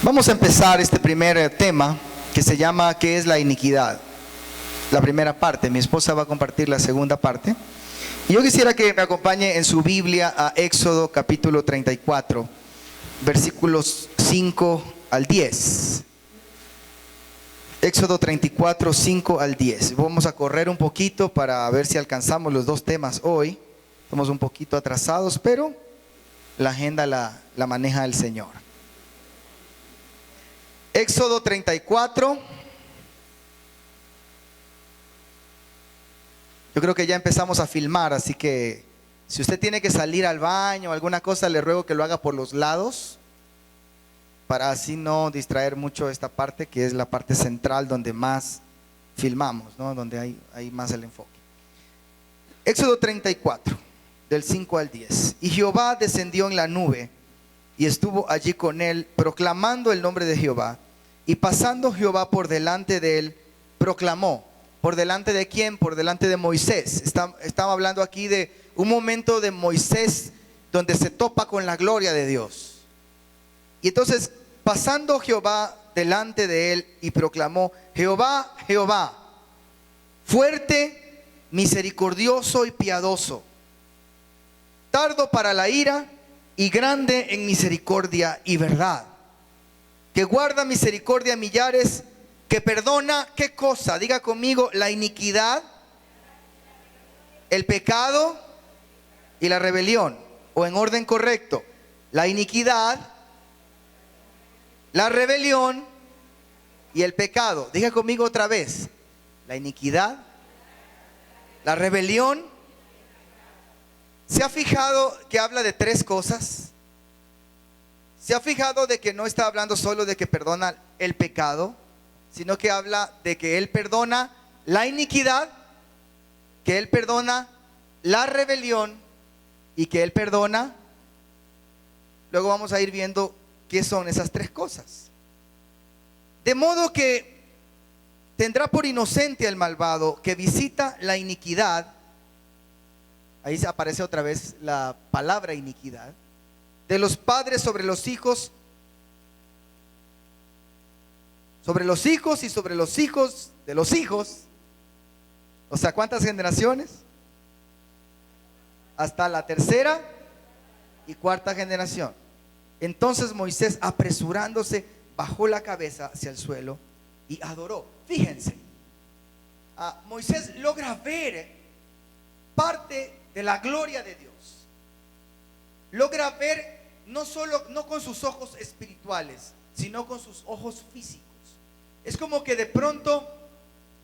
Vamos a empezar este primer tema que se llama ¿qué es la iniquidad? La primera parte, mi esposa va a compartir la segunda parte. Y yo quisiera que me acompañe en su Biblia a Éxodo capítulo 34, versículos 5 al 10. Éxodo 34, 5 al 10. Vamos a correr un poquito para ver si alcanzamos los dos temas hoy. Estamos un poquito atrasados, pero la agenda la maneja el Señor. Éxodo 34. Yo creo que ya empezamos a filmar, así que si usted tiene que salir al baño o alguna cosa, le ruego que lo haga por los lados, para así no distraer mucho esta parte, que es la parte central donde más filmamos, ¿no? Donde hay más el enfoque. Éxodo 34, del 5 al 10. Y Jehová descendió en la nube y estuvo allí con él, proclamando el nombre de Jehová. Y pasando Jehová por delante de él, proclamó. ¿Por delante de quién? Por delante de Moisés. Estamos hablando aquí de un momento de Moisés donde se topa con la gloria de Dios. Y entonces, pasando Jehová delante de él y proclamó: Jehová, Jehová, fuerte, misericordioso y piadoso, tardo para la ira y grande en misericordia y verdad, que guarda misericordia a millares, que perdona, ¿qué cosa? Diga conmigo: la iniquidad, el pecado y la rebelión. O en orden correcto: la iniquidad, la rebelión y el pecado. Diga conmigo otra vez: la iniquidad, la rebelión. ¿Se ha fijado que habla de tres cosas? ¿Se ha fijado de que no está hablando solo de que perdona el pecado, sino que habla de que Él perdona la iniquidad, que Él perdona la rebelión y que Él perdona? Luego vamos a ir viendo qué son esas tres cosas. De modo que tendrá por inocente al malvado que visita la iniquidad. Ahí aparece otra vez la palabra iniquidad. De los padres sobre los hijos, y sobre los hijos de los hijos. O sea, ¿cuántas generaciones? Hasta la tercera y cuarta generación. Entonces Moisés, apresurándose, bajó la cabeza hacia el suelo y adoró. Fíjense, Moisés logra ver parte de la gloria de Dios. Logra ver no con sus ojos espirituales, sino con sus ojos físicos. Es como que de pronto,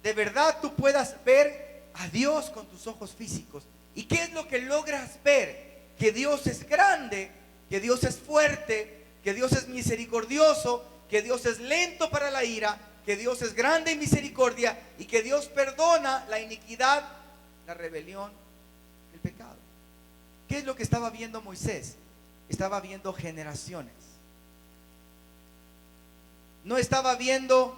de verdad, tú puedas ver a Dios con tus ojos físicos. ¿Y qué es lo que logras ver? Que Dios es grande, que Dios es fuerte, que Dios es misericordioso, que Dios es lento para la ira, que Dios es grande en misericordia y que Dios perdona la iniquidad, la rebelión, el pecado. ¿Qué es lo que estaba viendo Moisés? Estaba viendo generaciones. No estaba viendo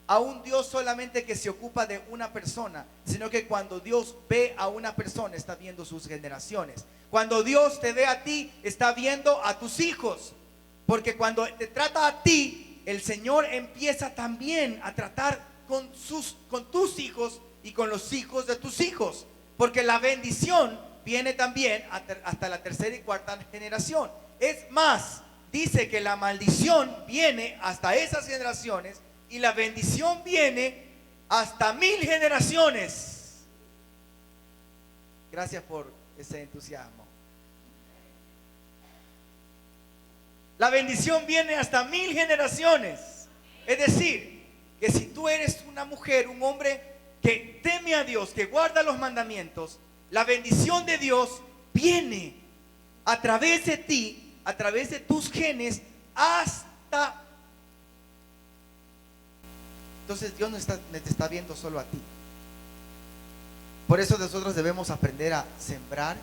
a un Dios solamente que se ocupa de una persona, sino que cuando Dios ve a una persona, está viendo sus generaciones. Cuando Dios te ve a ti, está viendo a tus hijos. Porque cuando te trata a ti, el Señor empieza también a tratar con tus hijos y con los hijos de tus hijos. Porque la bendición viene también hasta la tercera y cuarta generación. Es más, dice que la maldición viene hasta esas generaciones y la bendición viene hasta 1000 generaciones. Gracias por ese entusiasmo. La bendición viene hasta 1000 generaciones. Es decir, que si tú eres una mujer, un hombre que teme a Dios, que guarda los mandamientos, la bendición de Dios viene a través de ti, a través de tus genes, hasta... Entonces Dios no te está viendo solo a ti. Por eso nosotros debemos aprender a sembrar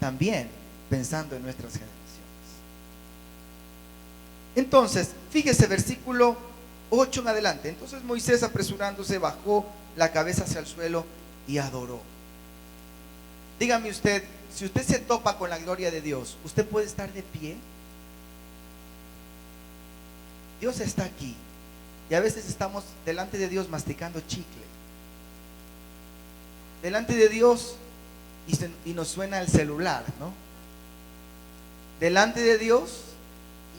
también pensando en nuestras generaciones. Entonces, fíjese versículo 8 en adelante. Entonces Moisés, apresurándose, bajó la cabeza hacia el suelo y adoró. Dígame usted, si usted se topa con la gloria de Dios, ¿usted puede estar de pie? Dios está aquí. Y a veces estamos delante de Dios masticando chicle. Delante de Dios y nos suena el celular, ¿no? Delante de Dios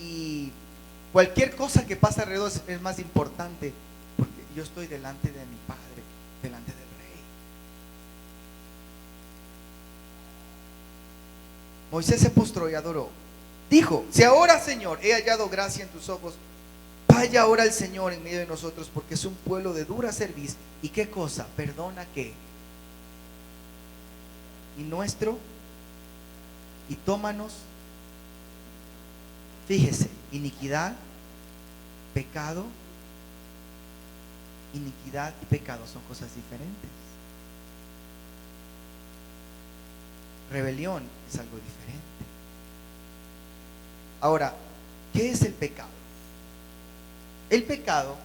y cualquier cosa que pasa alrededor es más importante, porque yo estoy delante de mi Padre, delante del Rey. Moisés se postró y adoró. Dijo: si ahora, Señor, he hallado gracia en tus ojos, vaya ahora el Señor en medio de nosotros, porque es un pueblo de dura cerviz. ¿Y qué cosa? Perdona qué. Y nuestro, y tómanos. Fíjese, iniquidad, pecado, iniquidad y pecado son cosas diferentes. Rebelión es algo diferente. Ahora, ¿qué es el pecado? El pecado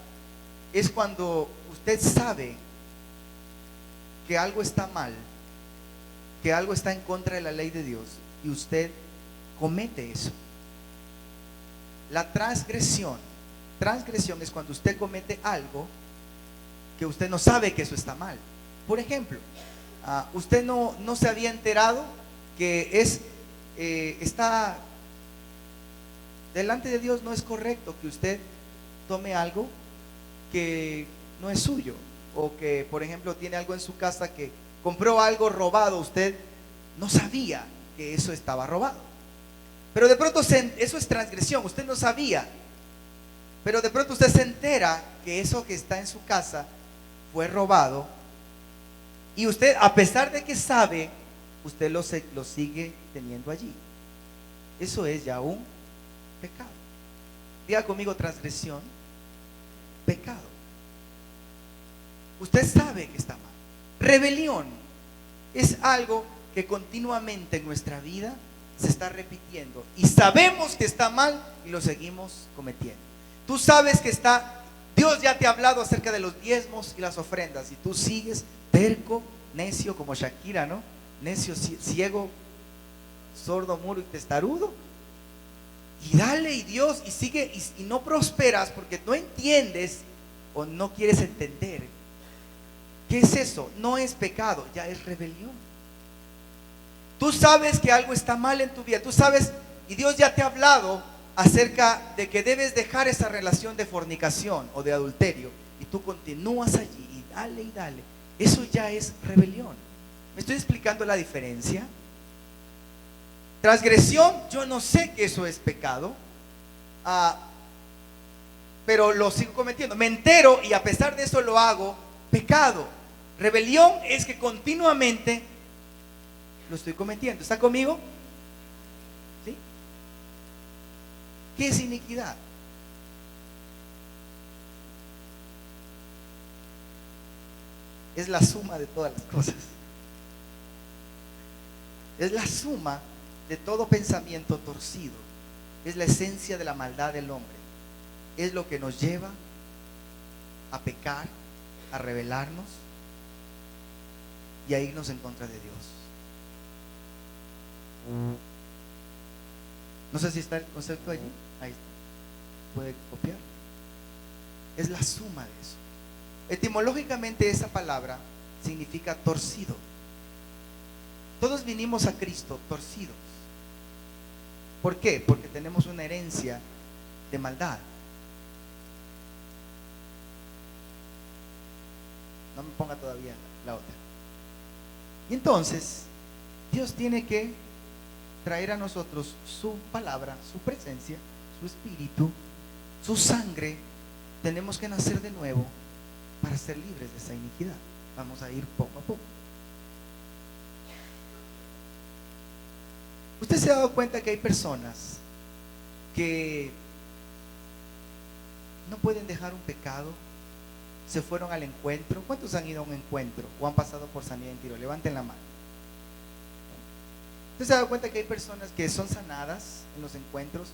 es cuando usted sabe que algo está mal, que algo está en contra de la ley de Dios y usted comete eso. La transgresión es cuando usted comete algo que usted no sabe que eso está mal. Por ejemplo, usted no se había enterado que está delante de Dios. No es correcto que usted tome algo que no es suyo, o que, por ejemplo, tiene algo en su casa, que compró algo robado. Usted no sabía que eso estaba robado, pero de pronto eso es transgresión. Usted no sabía, pero de pronto usted se entera que eso que está en su casa fue robado, y usted, a pesar de que sabe, usted lo sigue teniendo allí. Eso es ya un pecado. Diga conmigo: transgresión, pecado. Usted sabe que está mal. Rebelión es algo que continuamente en nuestra vida se está repitiendo y sabemos que está mal y lo seguimos cometiendo. Tú sabes que Dios ya te ha hablado acerca de los diezmos y las ofrendas, y tú sigues terco, necio, como Shakira, ¿no? Necio, ciego, sordo, mudo y testarudo. Y dale, y Dios, y sigue, y no prosperas porque no entiendes o no quieres entender. ¿Qué es eso? No es pecado, ya es rebelión. Tú sabes que algo está mal en tu vida, tú sabes, y Dios ya te ha hablado acerca de que debes dejar esa relación de fornicación o de adulterio, y tú continúas allí y dale y dale. Eso ya es rebelión. ¿Me estoy explicando la diferencia? Transgresión, yo no sé que eso es pecado, pero lo sigo cometiendo. Me entero y a pesar de eso lo hago. Pecado. Rebelión es que continuamente lo estoy cometiendo. ¿Está conmigo? ¿Sí? ¿Qué es iniquidad? Es la suma de todas las cosas. Es la suma de todo pensamiento torcido. Es la esencia de la maldad del hombre. Es lo que nos lleva a pecar, a rebelarnos y a irnos en contra de Dios. No sé si está el concepto allí. Ahí está. Puede copiar. Es la suma de eso. Etimológicamente esa palabra significa torcido. Todos vinimos a Cristo torcidos. ¿Por qué? Porque tenemos una herencia de maldad. No me ponga todavía la otra. Y entonces Dios tiene que traer a nosotros su palabra, su presencia, su espíritu, su sangre. Tenemos que nacer de nuevo para ser libres de esa iniquidad. Vamos a ir poco a poco. Usted se ha dado cuenta que hay personas que no pueden dejar un pecado. Se fueron al encuentro. ¿Cuántos han ido a un encuentro o han pasado por sanidad en Tiro? Levanten la mano. ¿Usted se ha dado cuenta que hay personas que son sanadas en los encuentros,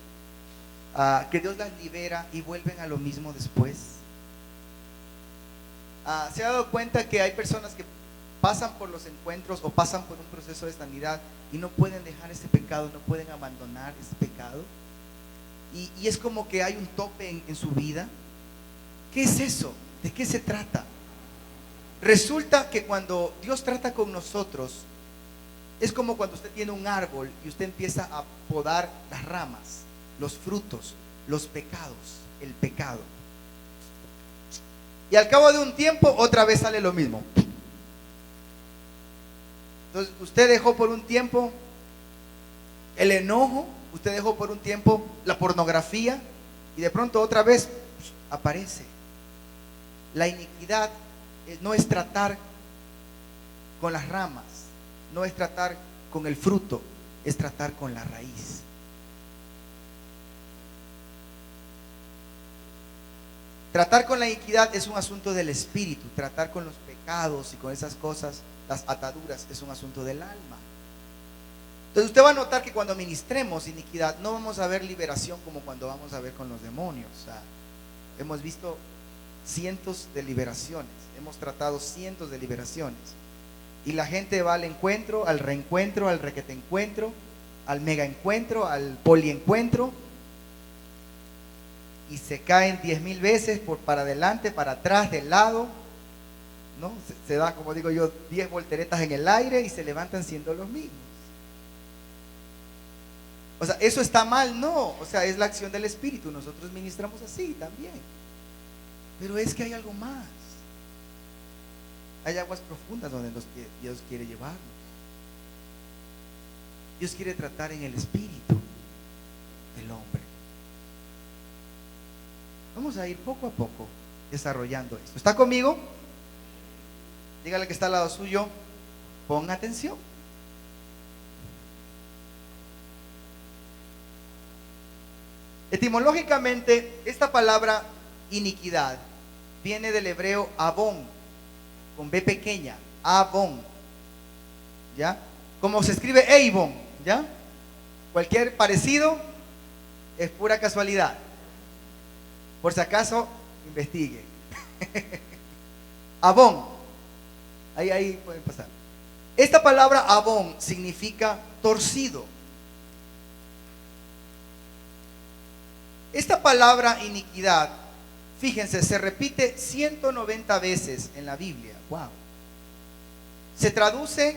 que Dios las libera y vuelven a lo mismo después? ¿Se ha dado cuenta que hay personas que pasan por los encuentros o pasan por un proceso de sanidad y no pueden dejar ese pecado, no pueden abandonar ese pecado. Y es como que hay un tope en su vida. ¿Qué es eso? ¿De qué se trata? Resulta que cuando Dios trata con nosotros, es como cuando usted tiene un árbol y usted empieza a podar las ramas, los frutos, los pecados, el pecado. Y al cabo de un tiempo otra vez sale lo mismo. Entonces usted dejó por un tiempo el enojo, usted dejó por un tiempo la pornografía y de pronto otra vez aparece. La iniquidad no es tratar con las ramas, no es tratar con el fruto, es tratar con la raíz. Tratar con la iniquidad es un asunto del espíritu. Tratar con los pecados y con esas cosas, las ataduras, es un asunto del alma. Entonces usted va a notar que cuando ministremos iniquidad no vamos a ver liberación como cuando vamos a ver con los demonios. O sea, hemos visto cientos de liberaciones, hemos tratado cientos de liberaciones y la gente va al encuentro, al reencuentro, al requete encuentro, al mega encuentro, al poliencuentro y se caen 10,000 veces para adelante, para atrás, del lado, ¿no? Se da, como digo yo, 10 volteretas en el aire y se levantan siendo los mismos. O sea, ¿eso está mal? No, o sea, es la acción del Espíritu. Nosotros ministramos así también. Pero es que hay algo más. Hay aguas profundas donde Dios quiere llevarnos. Dios quiere tratar en el espíritu del hombre. Vamos a ir poco a poco desarrollando esto. ¿Está conmigo? Dígale que está al lado suyo, ponga atención. Etimológicamente, esta palabra iniquidad viene del hebreo abón, con B pequeña, abón, ¿ya? Como se escribe eibon, ¿ya? Cualquier parecido es pura casualidad. Por si acaso, investigue. Abón, ahí pueden pasar. Esta palabra abón significa torcido. Esta palabra iniquidad, fíjense, se repite 190 veces en la Biblia. Wow. Se traduce,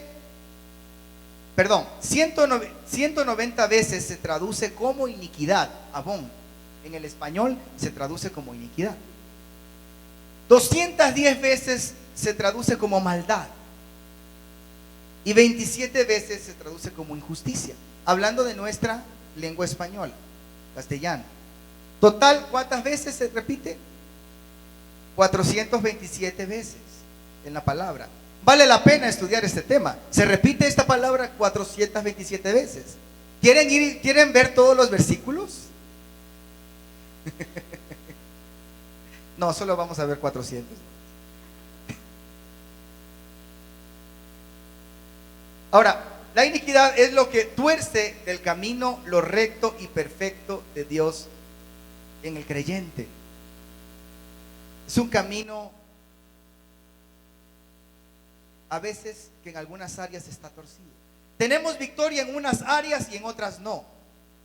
190 veces se traduce como iniquidad, abón. En el español se traduce como iniquidad. 210 veces se traduce como maldad. Y 27 veces se traduce como injusticia. Hablando de nuestra lengua española, castellana. Total, ¿cuántas veces se repite? 427 veces en la palabra. Vale la pena estudiar este tema. Se repite esta palabra 427 veces. ¿Quieren ver todos los versículos? No, solo vamos a ver 400. Ahora, la iniquidad es lo que tuerce del camino lo recto y perfecto de Dios en el creyente. Es un camino a veces que en algunas áreas está torcido. Tenemos victoria en unas áreas y en otras no.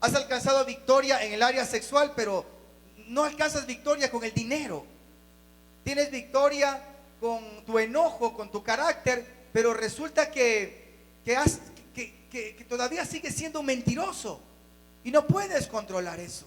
Has alcanzado victoria en el área sexual, pero no alcanzas victoria con el dinero. Tienes victoria con tu enojo, con tu carácter, pero resulta que todavía sigues siendo un mentiroso y no puedes controlar eso.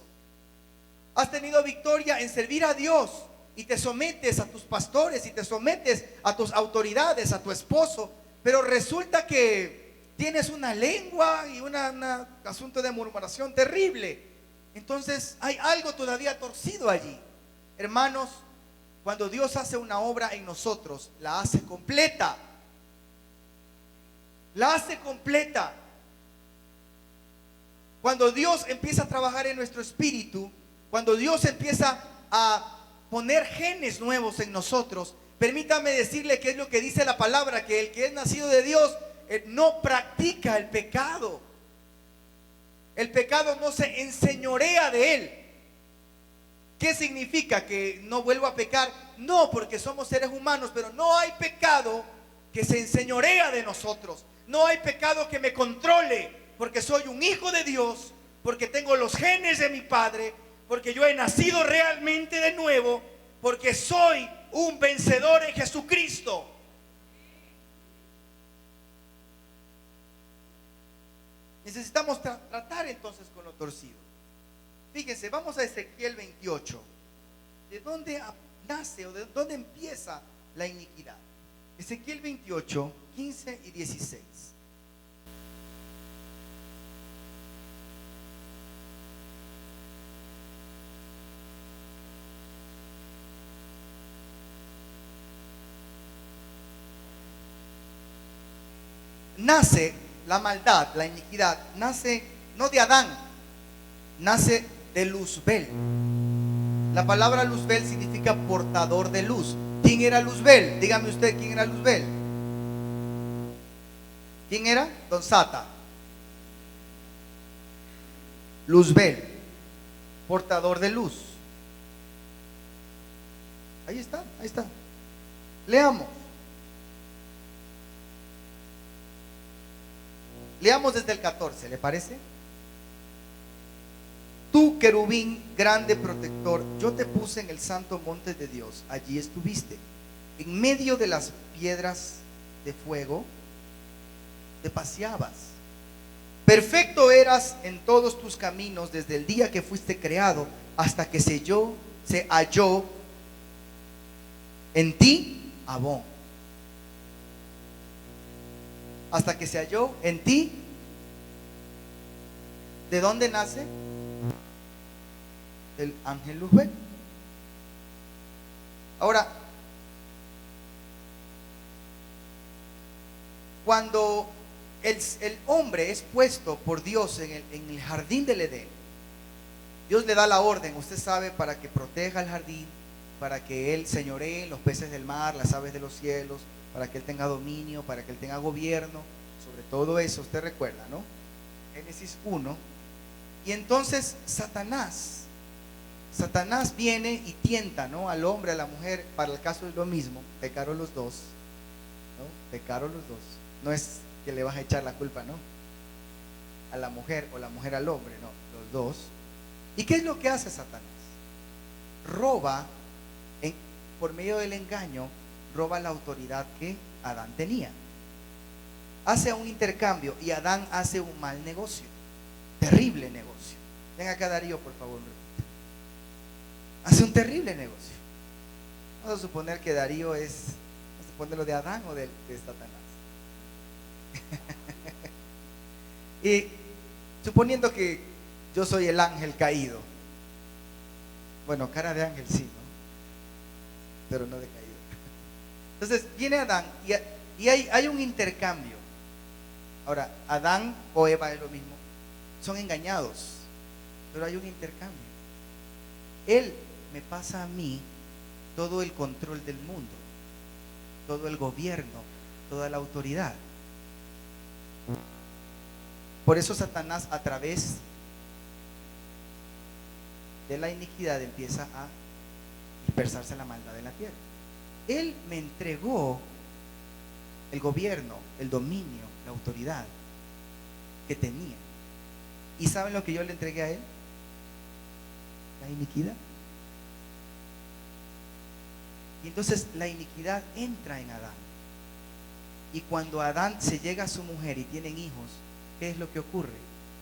Has tenido victoria en servir a Dios y te sometes a tus pastores y te sometes a tus autoridades, a tu esposo, pero resulta que tienes una lengua y un asunto de murmuración terrible. Entonces hay algo todavía torcido allí. Hermanos, cuando Dios hace una obra en nosotros, la hace completa. La hace completa. Cuando Dios empieza a trabajar en nuestro espíritu, cuando Dios empieza a poner genes nuevos en nosotros, permítame decirle que es lo que dice la palabra, que el que es nacido de Dios no practica el pecado. El pecado no se enseñorea de él. ¿Qué significa? ¿Que no vuelvo a pecar? No, porque somos seres humanos, pero no hay pecado que se enseñorea de nosotros. No hay pecado que me controle, porque soy un hijo de Dios, porque tengo los genes de mi Padre, porque yo he nacido realmente de nuevo, porque soy un vencedor en Jesucristo. Necesitamos tratar entonces con lo torcido. Fíjense, vamos a Ezequiel 28. ¿De dónde nace o de dónde empieza la iniquidad? Ezequiel 28, 15 y 16. Nace la maldad, la iniquidad, nace no de Adán, nace de Luzbel. La palabra Luzbel significa portador de luz. ¿Quién era Luzbel? Dígame usted, ¿quién era Luzbel? ¿Quién era? Don Sata. Luzbel, portador de luz. Ahí está, ahí está. Leamos. Leamos desde el 14, ¿le parece? Tú, querubín, grande protector, yo te puse en el santo monte de Dios. Allí estuviste. En medio de las piedras de fuego te paseabas. Perfecto eras en todos tus caminos desde el día que fuiste creado hasta que se halló en ti Abón. Hasta que se halló en ti. ¿De dónde nace? Del ángel Luzbel. Ahora, cuando el hombre es puesto por Dios en el jardín del Edén, Dios le da la orden, usted sabe, para que proteja el jardín, para que él señoree los peces del mar, las aves de los cielos, para que él tenga dominio, para que él tenga gobierno sobre todo eso. Usted recuerda, ¿no? Génesis 1. Y entonces Satanás viene y tienta, ¿no?, al hombre, a la mujer. Para el caso es lo mismo, pecaron los dos, ¿no? Pecaron los dos. No es que le vas a echar la culpa, ¿no?, a la mujer o la mujer al hombre, no, los dos. ¿Y qué es lo que hace Satanás? Roba, por medio del engaño, roba la autoridad que Adán tenía. Hace un intercambio y Adán hace un mal negocio, terrible negocio. Venga acá, Darío, por favor. Hace un terrible negocio. Vamos a suponer que Darío es, vamos a ponerlo de Adán o de Satanás. Y suponiendo que yo soy el ángel caído. Bueno, cara de ángel sí, ¿no? Pero no de caído. Entonces viene Adán y hay un intercambio. Ahora, Adán o Eva es lo mismo. Son engañados, pero hay un intercambio. Él me pasa a mí todo el control del mundo, todo el gobierno, toda la autoridad. Por eso Satanás, a través de la iniquidad, empieza a dispersarse la maldad en la tierra. Él me entregó el gobierno, el dominio, la autoridad que tenía. ¿Y saben lo que yo le entregué a él? La iniquidad. Y entonces la iniquidad entra en Adán. Y cuando Adán se llega a su mujer y tienen hijos, ¿qué es lo que ocurre?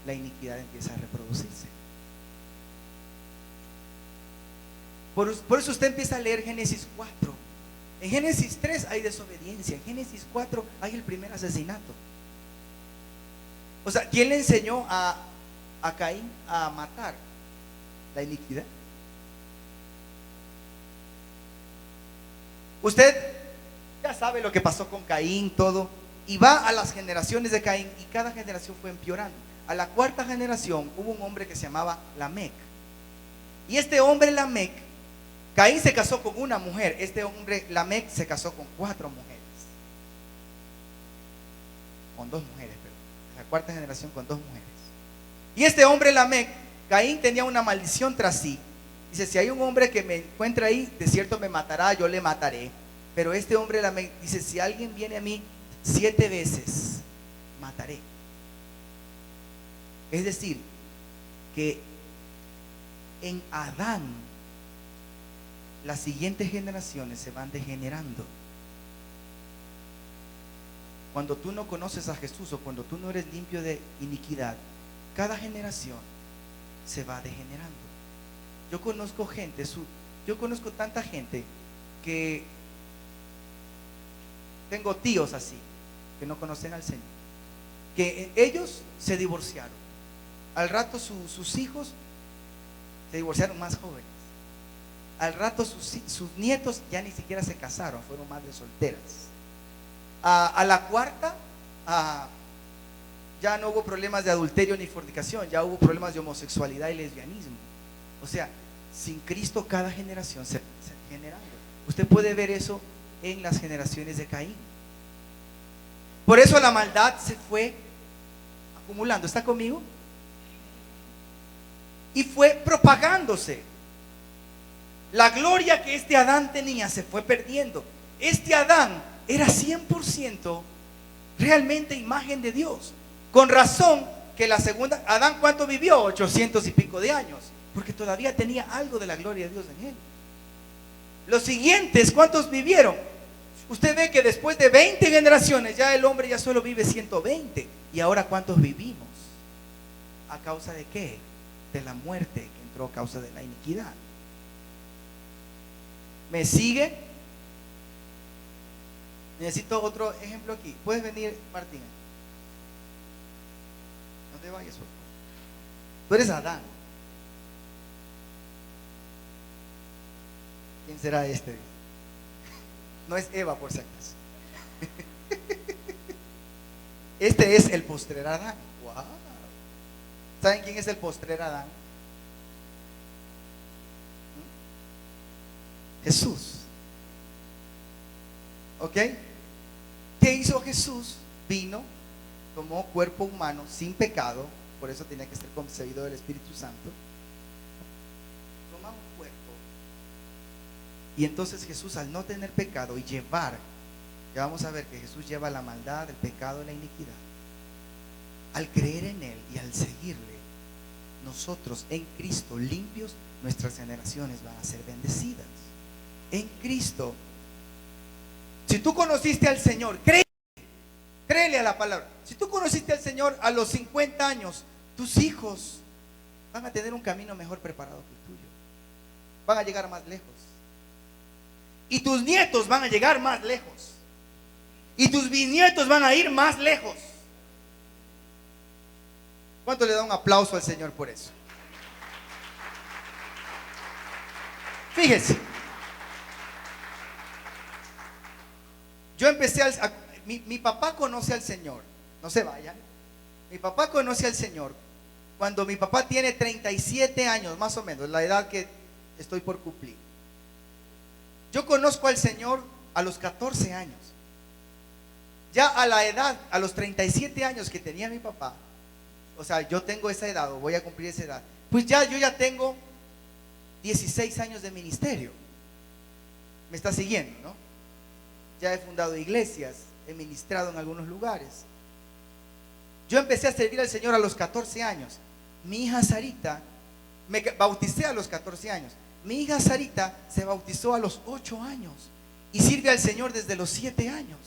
La iniquidad empieza a reproducirse. Por eso usted empieza a leer Génesis 4. En Génesis 3 hay desobediencia. En Génesis 4 hay el primer asesinato. O sea, ¿quién le enseñó a Caín a matar? La iniquidad. Usted ya sabe lo que pasó con Caín, todo. Y va a las generaciones de Caín y cada generación fue empeorando. A la cuarta generación hubo un hombre que se llamaba Lamec. Y este hombre Lamec, Caín se casó con una mujer. Este hombre Lamec se casó con 4 mujeres. Con 2 mujeres, perdón. La cuarta generación con 2 mujeres. Y este hombre Lamec, Caín tenía una maldición tras sí. Dice, si hay un hombre que me encuentra ahí, de cierto me matará, yo le mataré. Pero este hombre dice, si alguien viene a mí 7 veces, mataré. Es decir, que en Adán las siguientes generaciones se van degenerando. Cuando tú no conoces a Jesús o cuando tú no eres limpio de iniquidad, cada generación se va degenerando. Yo conozco gente, yo conozco tanta gente que tengo tíos así, que no conocen al Señor, que ellos se divorciaron. Al rato sus hijos se divorciaron más jóvenes. Al rato sus nietos ya ni siquiera se casaron, fueron madres solteras. A la cuarta, ya no hubo problemas de adulterio ni fornicación, ya hubo problemas de homosexualidad y lesbianismo. O sea, sin Cristo cada generación se generando. Usted puede ver eso en las generaciones de Caín. Por eso la maldad se fue acumulando. ¿Está conmigo? Y fue propagándose. La gloria que este Adán tenía se fue perdiendo. Este Adán era 100% realmente imagen de Dios. Con razón que la segunda, Adán, ¿cuánto vivió? 800 y pico de años, porque todavía tenía algo de la gloria de Dios en él. Los siguientes, ¿cuántos vivieron? Usted ve que después de 20 generaciones ya el hombre ya solo vive 120. ¿Y ahora cuántos vivimos? ¿A causa de qué? De la muerte que entró a causa de la iniquidad. ¿Me sigue? Necesito otro ejemplo aquí. ¿Puedes venir, Martín? No te vayas, por favor. Tú eres Adán. ¿Quién será este? No es Eva, por si acaso. Este es el postrer Adán. Wow. ¿Saben quién es el postrer Adán? Jesús. ¿Ok? ¿Qué hizo Jesús? Vino, tomó cuerpo humano sin pecado, por eso tenía que ser concebido del Espíritu Santo. Toma un cuerpo. Y entonces Jesús, al no tener pecado y llevar, ya vamos a ver que Jesús lleva la maldad, el pecado, la iniquidad. Al creer en Él y al seguirle, nosotros en Cristo limpios, nuestras generaciones van a ser bendecidas. En Cristo. Si tú conociste al Señor, créele a la palabra. Si tú conociste al Señor a los 50 años, tus hijos van a tener un camino mejor preparado que el tuyo. Van a llegar más lejos. Y tus nietos van a llegar más lejos. Y tus bisnietos van a ir más lejos. ¿Cuánto le da un aplauso al Señor por eso? Fíjese. Yo empecé mi papá conoce al Señor. No se vayan. Mi papá conoce al Señor cuando mi papá tiene 37 años, más o menos, la edad que estoy por cumplir. Yo conozco al Señor a los 14 años. Ya a la edad, a los 37 años que tenía mi papá, o sea, yo tengo esa edad, o voy a cumplir esa edad, pues yo ya tengo 16 años de ministerio. ¿Me está siguiendo, no? Ya he fundado iglesias, he ministrado en algunos lugares. Yo empecé a servir al Señor a los 14 años. Mi hija Sarita, me bauticé a los 14 años. Mi hija Sarita se bautizó a los 8 años y sirve al Señor desde los 7 años.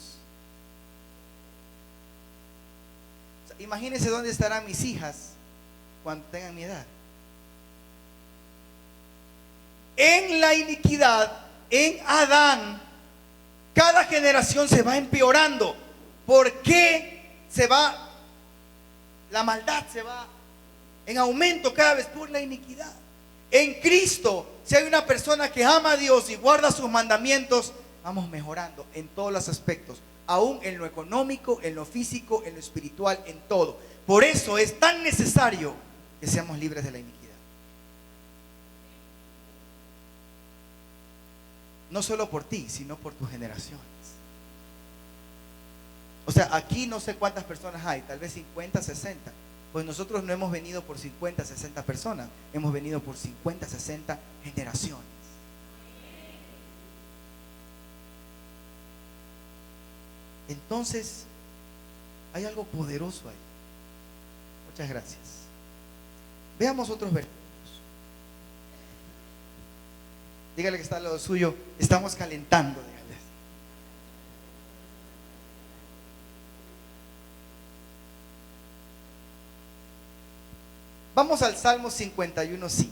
O sea, imagínense dónde estarán mis hijas cuando tengan mi edad. En la iniquidad, en Adán, cada generación se va empeorando. ¿Por qué la maldad se va en aumento cada vez? Por la iniquidad. En Cristo, si hay una persona que ama a Dios y guarda sus mandamientos, vamos mejorando en todos los aspectos, aún en lo económico, en lo físico, en lo espiritual, en todo. Por eso es tan necesario que seamos libres de la iniquidad. No solo por ti, sino por tus generaciones. O sea, aquí no sé cuántas personas hay, tal vez 50, 60. Pues nosotros no hemos venido por 50, 60 personas, hemos venido por 50, 60 generaciones. Entonces, hay algo poderoso ahí. Muchas gracias. Veamos otros versículos. Dígale que está al lado suyo, estamos calentando, dígale. Vamos al Salmo 51:5.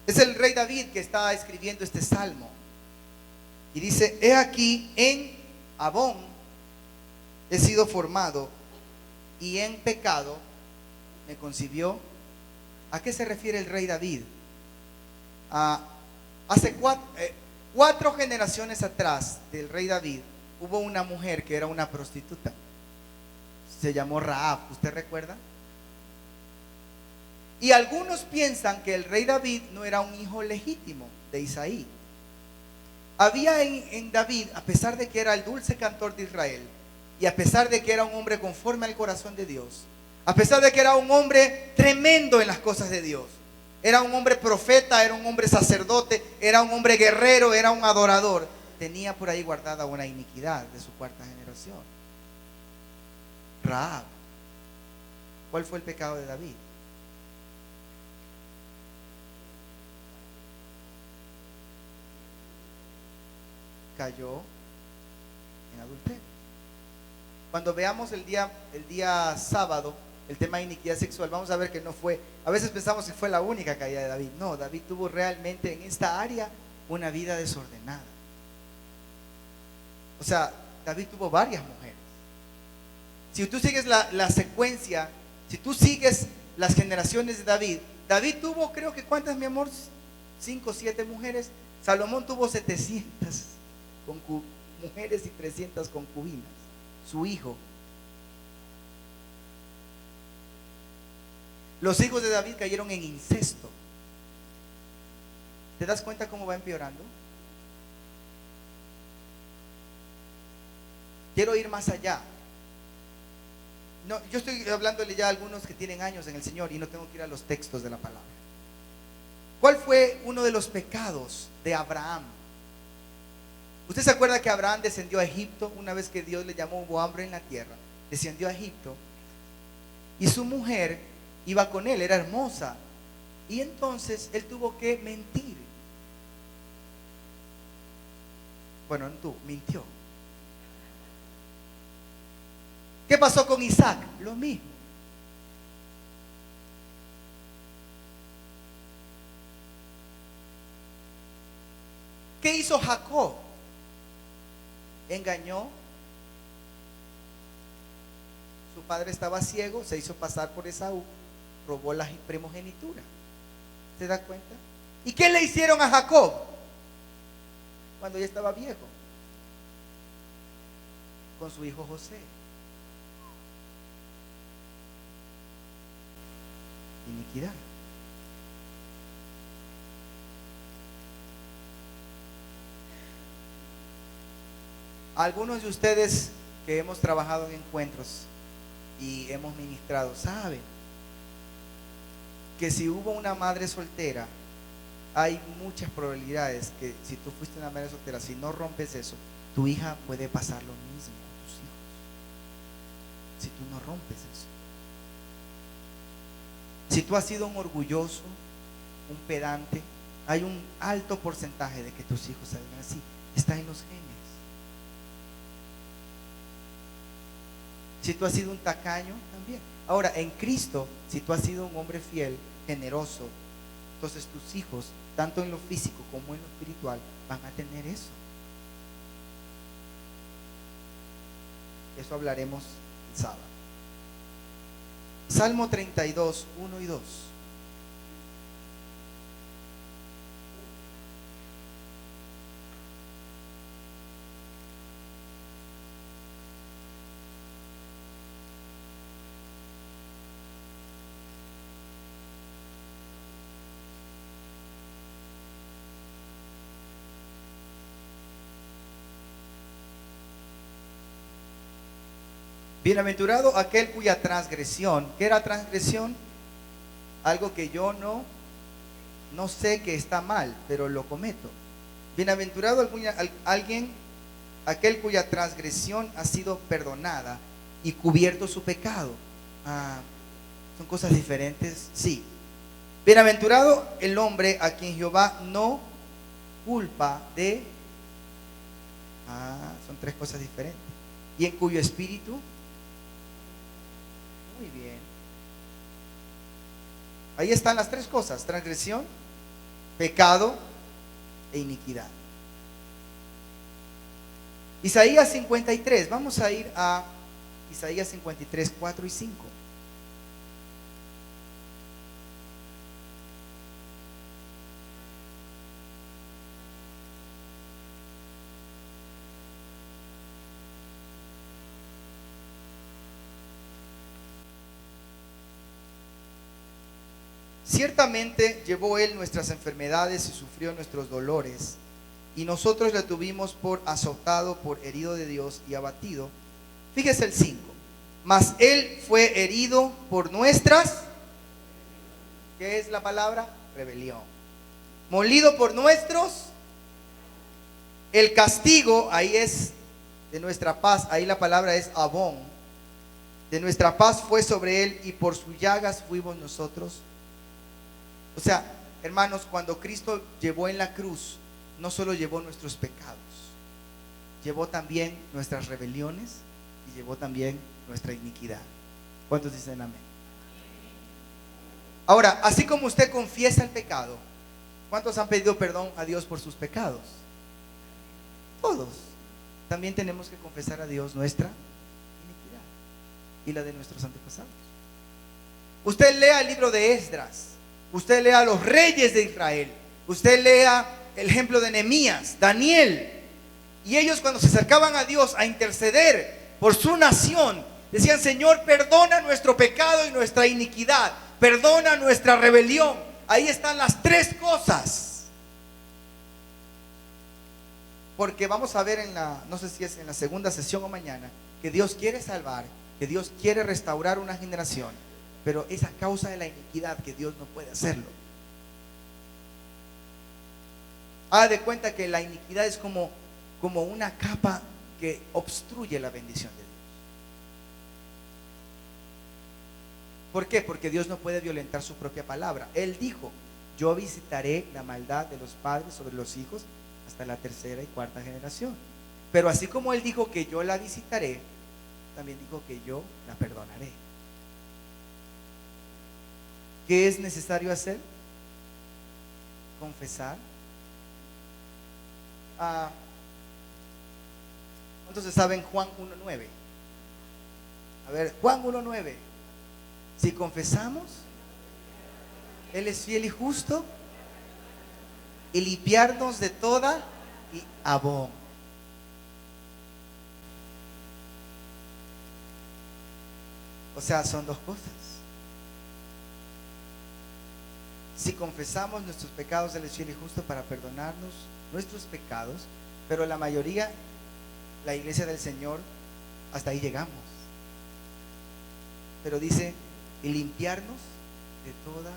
Es el rey David que está escribiendo este salmo. Y dice, he aquí, en Abón he sido formado y en pecado me concibió. ¿A qué se refiere el rey David? Hace cuatro generaciones atrás del rey David hubo una mujer que era una prostituta. Se llamó Rahab, ¿usted recuerda? Y algunos piensan que el rey David no era un hijo legítimo de Isaí. Había en David, a pesar de que era el dulce cantor de Israel, y a pesar de que era un hombre conforme al corazón de Dios, a pesar de que era un hombre tremendo en las cosas de Dios, era un hombre profeta, era un hombre sacerdote, era un hombre guerrero, era un adorador, tenía por ahí guardada una iniquidad de su cuarta generación. Rahab. ¿Cuál fue el pecado de David? Cayó en adulterio. Cuando veamos el día sábado, el tema de iniquidad sexual, vamos a ver que no fue, a veces pensamos que fue la única caída de David. No, David tuvo realmente en esta área una vida desordenada. O sea, David tuvo varias mujeres. Si tú sigues la secuencia, si tú sigues las generaciones de David, David tuvo, creo que, ¿cuántas, mi amor? 5 o 7 mujeres. Salomón tuvo 700 mujeres y 300 concubinas. Su hijo. Los hijos de David cayeron en incesto. ¿Te das cuenta cómo va empeorando? Quiero ir más allá. No, yo estoy hablándole ya a algunos que tienen años en el Señor y no tengo que ir a los textos de la palabra. ¿Cuál fue uno de los pecados de Abraham? ¿Usted se acuerda que Abraham descendió a Egipto? Una vez que Dios le llamó, hubo hambre en la tierra, descendió a Egipto y su mujer iba con él, era hermosa, y entonces él tuvo que mentir. Bueno, no, mintió. ¿Qué pasó con Isaac? Lo mismo. ¿Qué hizo Jacob? Engañó. Su padre estaba ciego, se hizo pasar por Esaú, robó la primogenitura. ¿Se da cuenta? ¿Y qué le hicieron a Jacob cuando ya estaba viejo? Con su hijo José. Iniquidad. Algunos de ustedes que hemos trabajado en encuentros y hemos ministrado saben que si hubo una madre soltera, hay muchas probabilidades que si tú fuiste una madre soltera, si no rompes eso, tu hija puede pasar lo mismo con tus hijos. Si tú no rompes eso. Si tú has sido un orgulloso, un pedante, hay un alto porcentaje de que tus hijos salgan así. Está en los genes. Si tú has sido un tacaño, también. Ahora, en Cristo, si tú has sido un hombre fiel, generoso, entonces tus hijos, tanto en lo físico como en lo espiritual, van a tener eso. Eso hablaremos el sábado. Salmo 32, 1 y 2. Bienaventurado aquel cuya transgresión, ¿qué era transgresión? Algo que yo no sé que está mal, pero lo cometo. Bienaventurado aquel cuya transgresión ha sido perdonada y cubierto su pecado. ¿Son cosas diferentes? Sí. Bienaventurado el hombre a quien Jehová no culpa de... son tres cosas diferentes. Y en cuyo espíritu... Muy bien. Ahí están las tres cosas: transgresión, pecado e iniquidad. Isaías 53, vamos a ir a Isaías 53, 4 y 5. Ciertamente llevó él nuestras enfermedades y sufrió nuestros dolores, y nosotros le tuvimos por azotado, por herido de Dios y abatido. Fíjese el 5. Mas él fue herido por nuestras, ¿qué es la palabra? Rebelión. Molido por nuestros, el castigo, ahí es de nuestra paz, ahí la palabra es abón. De nuestra paz fue sobre él, y por sus llagas fuimos nosotros. O sea, hermanos, cuando Cristo llevó en la cruz, no solo llevó nuestros pecados, llevó también nuestras rebeliones y llevó también nuestra iniquidad. ¿Cuántos dicen amén? Ahora, así como usted confiesa el pecado, ¿cuántos han pedido perdón a Dios por sus pecados? Todos. También tenemos que confesar a Dios nuestra iniquidad y la de nuestros antepasados. Usted lea el libro de Esdras, usted lea a los reyes de Israel, usted lea el ejemplo de Nehemías, Daniel, y ellos cuando se acercaban a Dios a interceder por su nación, decían: Señor, perdona nuestro pecado y nuestra iniquidad, perdona nuestra rebelión. Ahí están las tres cosas. Porque vamos a ver no sé si es en la segunda sesión o mañana, que Dios quiere salvar, que Dios quiere restaurar una generación, pero es a causa de la iniquidad que Dios no puede hacerlo. Haga de cuenta que la iniquidad es como una capa que obstruye la bendición de Dios. ¿Por qué? Porque Dios no puede violentar su propia palabra. Él dijo: yo visitaré la maldad de los padres sobre los hijos hasta la tercera y cuarta generación. Pero así como Él dijo que yo la visitaré, también dijo que yo la perdonaré. ¿Qué es necesario hacer? Confesar. Entonces, ¿saben Juan 1:9? A ver, Juan 1:9. Si confesamos, Él es fiel y justo y limpiarnos de toda y abón. O sea, son dos cosas. Si confesamos nuestros pecados, Él es fiel y justo para perdonarnos nuestros pecados. Pero la mayoría, la iglesia del Señor, hasta ahí llegamos. Pero dice: y limpiarnos de toda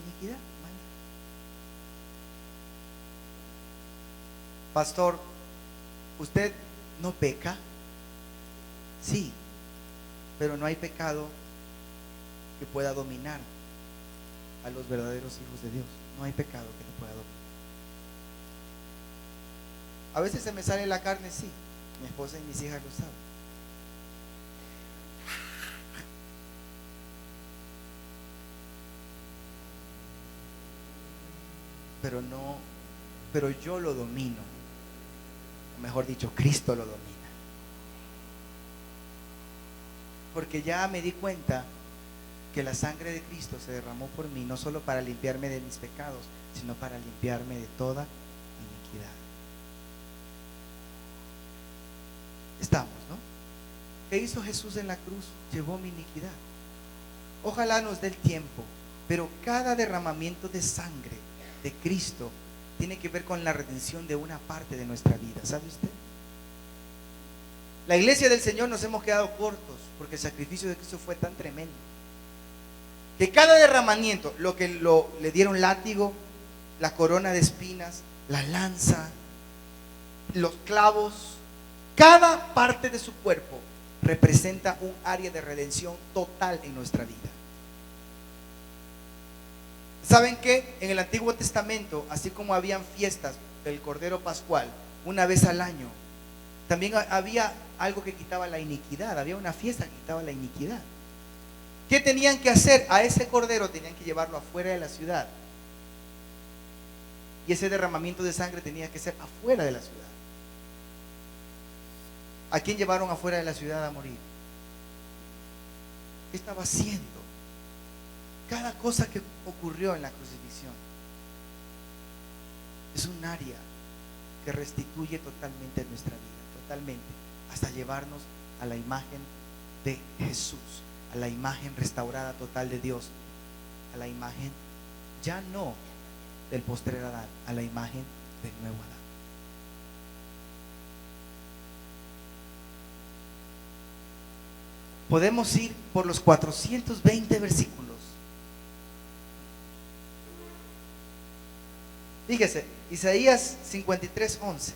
iniquidad. Pastor, ¿usted no peca? Sí, pero no hay pecado que pueda dominar a los verdaderos hijos de Dios. No hay pecado que no pueda dominar. A veces se me sale la carne, sí. Mi esposa y mis hijas lo saben. Pero yo lo domino. O mejor dicho, Cristo lo domina. Porque ya me di cuenta que la sangre de Cristo se derramó por mí, no solo para limpiarme de mis pecados, sino para limpiarme de toda iniquidad. Estamos, ¿no? ¿Qué hizo Jesús en la cruz? Llevó mi iniquidad. Ojalá nos dé el tiempo, pero cada derramamiento de sangre de Cristo tiene que ver con la redención de una parte de nuestra vida. ¿Sabe usted? La iglesia del Señor nos hemos quedado cortos porque el sacrificio de Cristo fue tan tremendo que cada derramamiento, le dieron látigo, la corona de espinas, la lanza, los clavos, cada parte de su cuerpo representa un área de redención total en nuestra vida. ¿Saben qué? En el Antiguo Testamento, así como habían fiestas del Cordero Pascual una vez al año, también había algo que quitaba la iniquidad. Había una fiesta que quitaba la iniquidad. ¿Qué tenían que hacer? A ese cordero tenían que llevarlo afuera de la ciudad. Y ese derramamiento de sangre tenía que ser afuera de la ciudad. ¿A quién llevaron afuera de la ciudad a morir? ¿Qué estaba haciendo? Cada cosa que ocurrió en la crucifixión es un área que restituye totalmente nuestra vida, totalmente, hasta llevarnos a la imagen de Jesús, a la imagen restaurada total de Dios, a la imagen ya no del postrer Adán, a la imagen del nuevo Adán. Podemos ir por los 420 versículos. Fíjese, Isaías 53:11.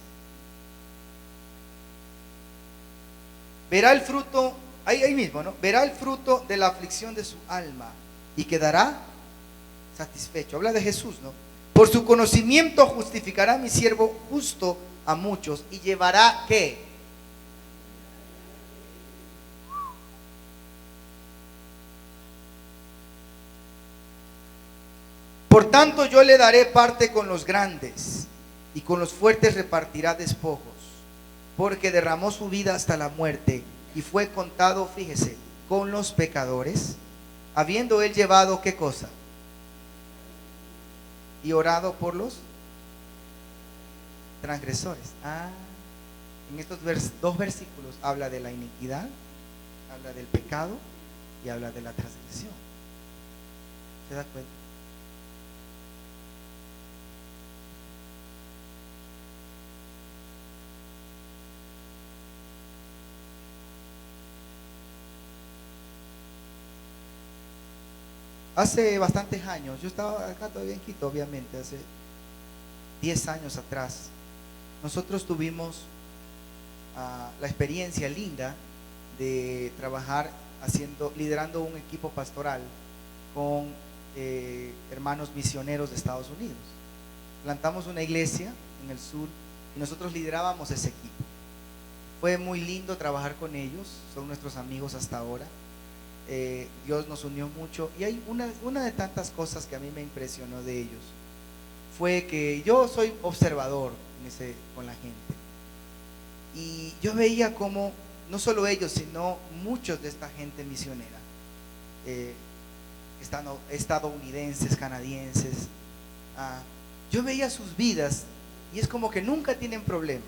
Verá el fruto, ahí mismo, ¿no? Verá el fruto de la aflicción de su alma y quedará satisfecho. Habla de Jesús, ¿no? Por su conocimiento justificará a mi siervo justo a muchos y llevará, ¿qué? Por tanto yo le daré parte con los grandes y con los fuertes repartirá despojos, porque derramó su vida hasta la muerte y fue contado, fíjese, con los pecadores, habiendo él llevado, ¿qué cosa? Y orado por los transgresores. En estos dos versículos habla de la iniquidad, habla del pecado y habla de la transgresión. ¿Se da cuenta? Hace bastantes años, yo estaba acá todavía en Quito, obviamente, hace 10 años atrás, nosotros tuvimos la experiencia linda de trabajar liderando un equipo pastoral con hermanos misioneros de Estados Unidos. Plantamos una iglesia en el sur y nosotros liderábamos ese equipo. Fue muy lindo trabajar con ellos, son nuestros amigos hasta ahora. Dios nos unió mucho y hay una de tantas cosas que a mí me impresionó de ellos fue que yo soy observador con la gente y yo veía como no solo ellos sino muchos de esta gente misionera, estadounidenses, canadienses, yo veía sus vidas y es como que nunca tienen problemas.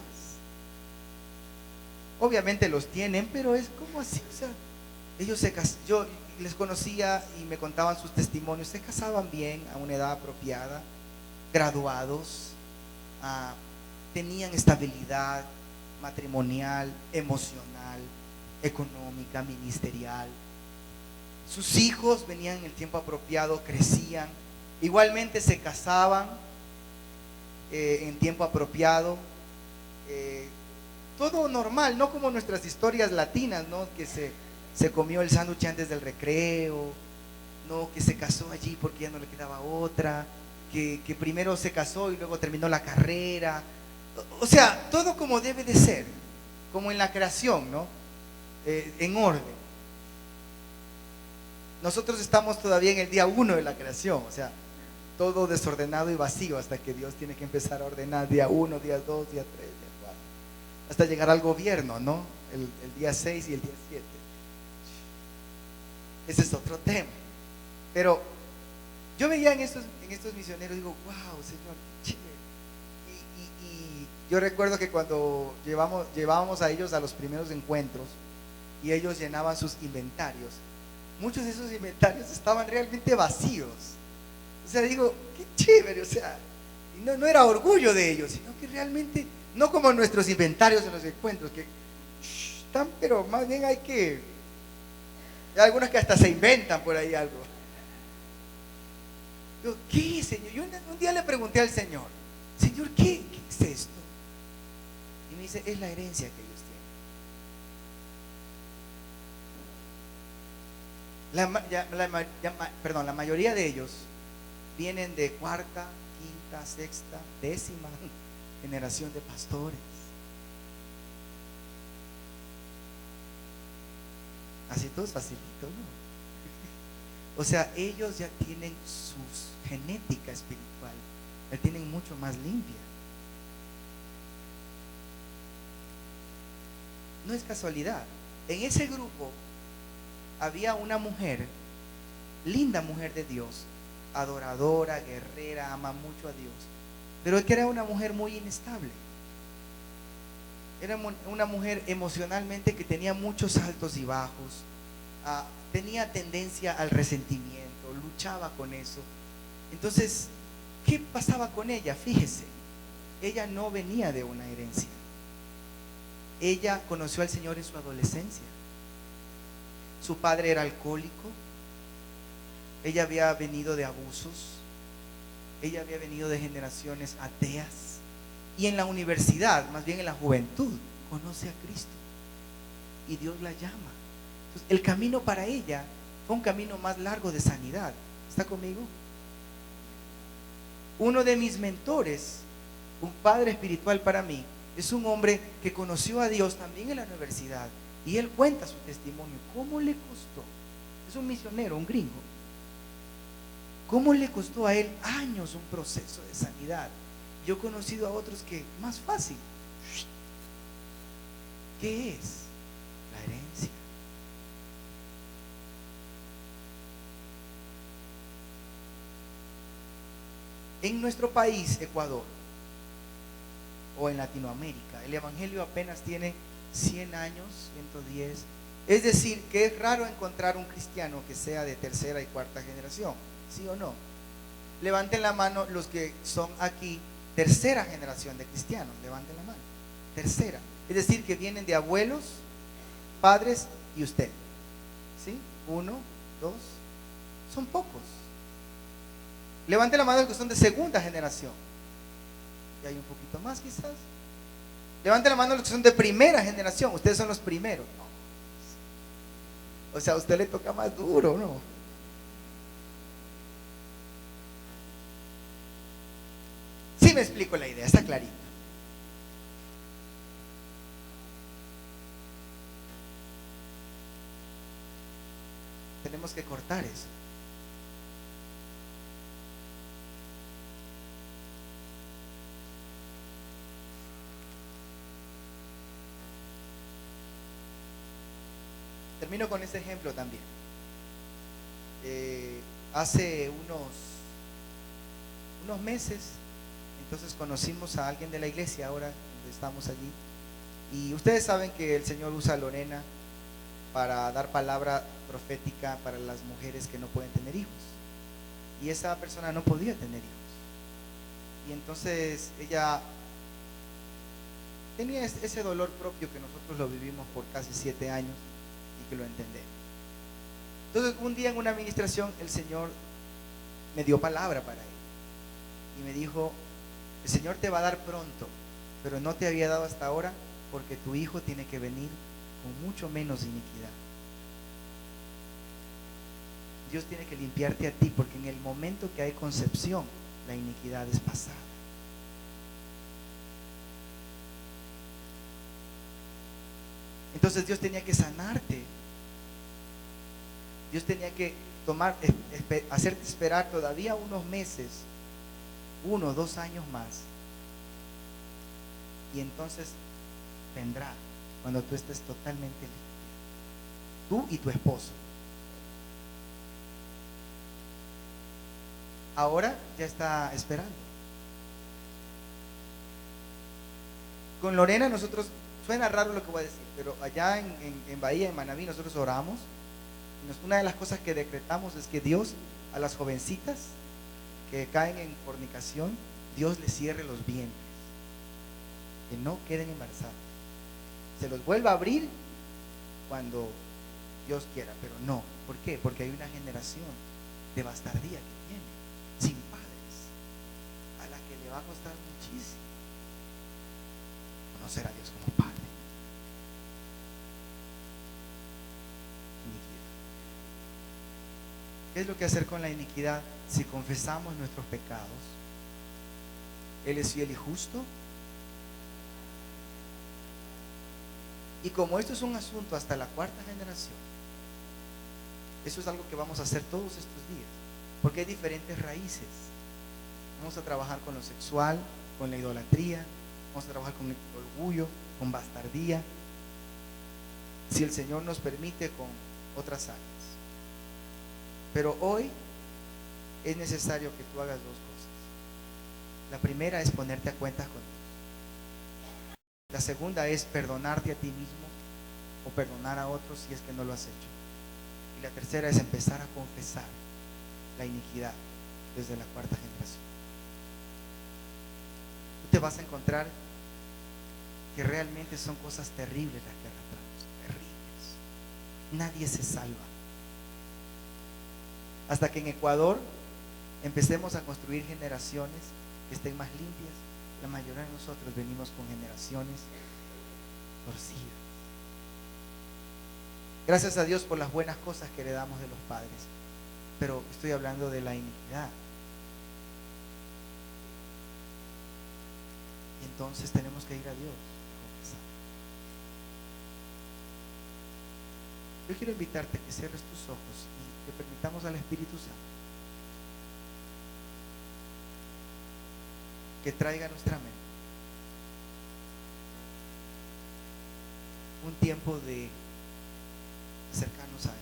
Obviamente los tienen, pero es como así, o sea, yo les conocía y me contaban sus testimonios, se casaban bien a una edad apropiada, graduados, tenían estabilidad matrimonial, emocional, económica, ministerial. Sus hijos venían en el tiempo apropiado, crecían, igualmente se casaban en tiempo apropiado, todo normal, no como nuestras historias latinas, ¿no? Que se comió el sándwich antes del recreo, no, que se casó allí porque ya no le quedaba otra, que primero se casó y luego terminó la carrera. O sea, todo como debe de ser, como en la creación, ¿no? En orden. Nosotros estamos todavía en el día 1 de la creación, o sea, todo desordenado y vacío hasta que Dios tiene que empezar a ordenar día 1, día 2, día 3, día 4, hasta llegar al gobierno, ¿no? El día 6 y el día 7. Ese es otro tema. Pero yo veía en estos misioneros, digo, wow, Señor, qué chévere. Y yo recuerdo que cuando llevábamos a ellos a los primeros encuentros y ellos llenaban sus inventarios, muchos de esos inventarios estaban realmente vacíos. O sea, digo, qué chévere, o sea, y no era orgullo de ellos, sino que realmente, no como nuestros inventarios en los encuentros, que están, pero más bien hay algunos que hasta se inventan por ahí algo. Yo, ¿qué, Señor? Yo un día le pregunté al Señor, Señor, ¿qué es esto? Y me dice, es la herencia que ellos tienen. La mayoría de ellos vienen de cuarta, quinta, sexta, décima generación de pastores. Así todo es facilito, ¿no? O sea, ellos ya tienen su genética espiritual, la tienen mucho más limpia. No es casualidad. En ese grupo había una mujer, linda mujer de Dios, adoradora, guerrera, ama mucho a Dios, pero que era una mujer muy inestable. Era una mujer emocionalmente que tenía muchos altos y bajos, tenía tendencia al resentimiento, luchaba con eso. Entonces, ¿qué pasaba con ella? Fíjese, ella no venía de una herencia. Ella conoció al Señor en su adolescencia. Su padre era alcohólico. Ella había venido de abusos. Ella había venido de generaciones ateas. Y en la universidad, más bien en la juventud, conoce a Cristo. Y Dios la llama. Entonces, el camino para ella fue un camino más largo de sanidad. ¿Está conmigo? Uno de mis mentores, un padre espiritual para mí, es un hombre que conoció a Dios también en la universidad. Y él cuenta su testimonio. ¿Cómo le costó? Es un misionero, un gringo. ¿Cómo le costó a él años un proceso de sanidad? Yo he conocido a otros que más fácil. ¿Qué es? La herencia. En nuestro país, Ecuador, o en Latinoamérica, el evangelio apenas tiene 100 años, 110. Es decir, que es raro encontrar un cristiano que sea de tercera y cuarta generación. ¿Sí o no? Levanten la mano los que son aquí tercera generación de cristianos. Levanten la mano. Tercera. Es decir, que vienen de abuelos, padres y usted. ¿Sí? 1, 2. Son pocos. Levanten la mano los que son de segunda generación. Y hay un poquito más quizás. Levanten la mano los que son de primera generación. Ustedes son los primeros. O sea, a usted le toca más duro, ¿no? Sí me explico la idea, está clarito. Tenemos que cortar eso. Termino con este ejemplo también. Hace unos meses, entonces conocimos a alguien de la iglesia, ahora donde estamos allí, y ustedes saben que el Señor usa a Lorena para dar palabra profética para las mujeres que no pueden tener hijos, y esa persona no podía tener hijos, y entonces ella tenía ese dolor propio que nosotros lo vivimos por casi 7 años y que lo entendemos. Entonces un día en una administración el Señor me dio palabra para él y me dijo: el Señor te va a dar pronto, pero no te había dado hasta ahora porque tu hijo tiene que venir con mucho menos iniquidad. Dios tiene que limpiarte a ti, porque en el momento que hay concepción, la iniquidad es pasada. Entonces Dios tenía que sanarte. Dios tenía que hacerte esperar todavía unos meses, 1 o 2 años más. Y entonces vendrá cuando tú estés totalmente limpio, tú y tu esposo. Ahora ya está esperando. Con Lorena nosotros, suena raro lo que voy a decir, pero allá en Bahía, en Manaví, nosotros oramos. Una de las cosas que decretamos es que Dios a las jovencitas que caen en fornicación, Dios les cierre los vientres, que no queden embarazadas, se los vuelva a abrir cuando Dios quiera, pero no. ¿Por qué? Porque hay una generación de bastardía que viene, sin padres, a la que le va a costar muchísimo conocer a Dios como Padre. Iniquidad. ¿Qué es lo que hacer con la iniquidad? Si confesamos nuestros pecados, Él es fiel y justo. Y como esto es un asunto hasta la cuarta generación, eso es algo que vamos a hacer todos estos días, porque hay diferentes raíces. Vamos a trabajar con lo sexual, con la idolatría, vamos a trabajar con el orgullo, con bastardía, si el Señor nos permite, con otras áreas. Pero hoy es necesario que tú hagas dos cosas. La primera es ponerte a cuentas con Dios. La segunda es perdonarte a ti mismo o perdonar a otros si es que no lo has hecho. Y la tercera es empezar a confesar la iniquidad desde la cuarta generación. Tú te vas a encontrar que realmente son cosas terribles las que arrastramos, terribles. Nadie se salva. Hasta que en Ecuador empecemos a construir generaciones que estén más limpias, la mayoría de nosotros venimos con generaciones torcidas. Gracias a Dios por las buenas cosas que heredamos de los padres, pero estoy hablando de la iniquidad. Y entonces tenemos que ir a Dios a confesar. Yo quiero invitarte a que cierres tus ojos y que permitamos al Espíritu Santo que traiga a nuestra mente un tiempo de acercarnos a Él.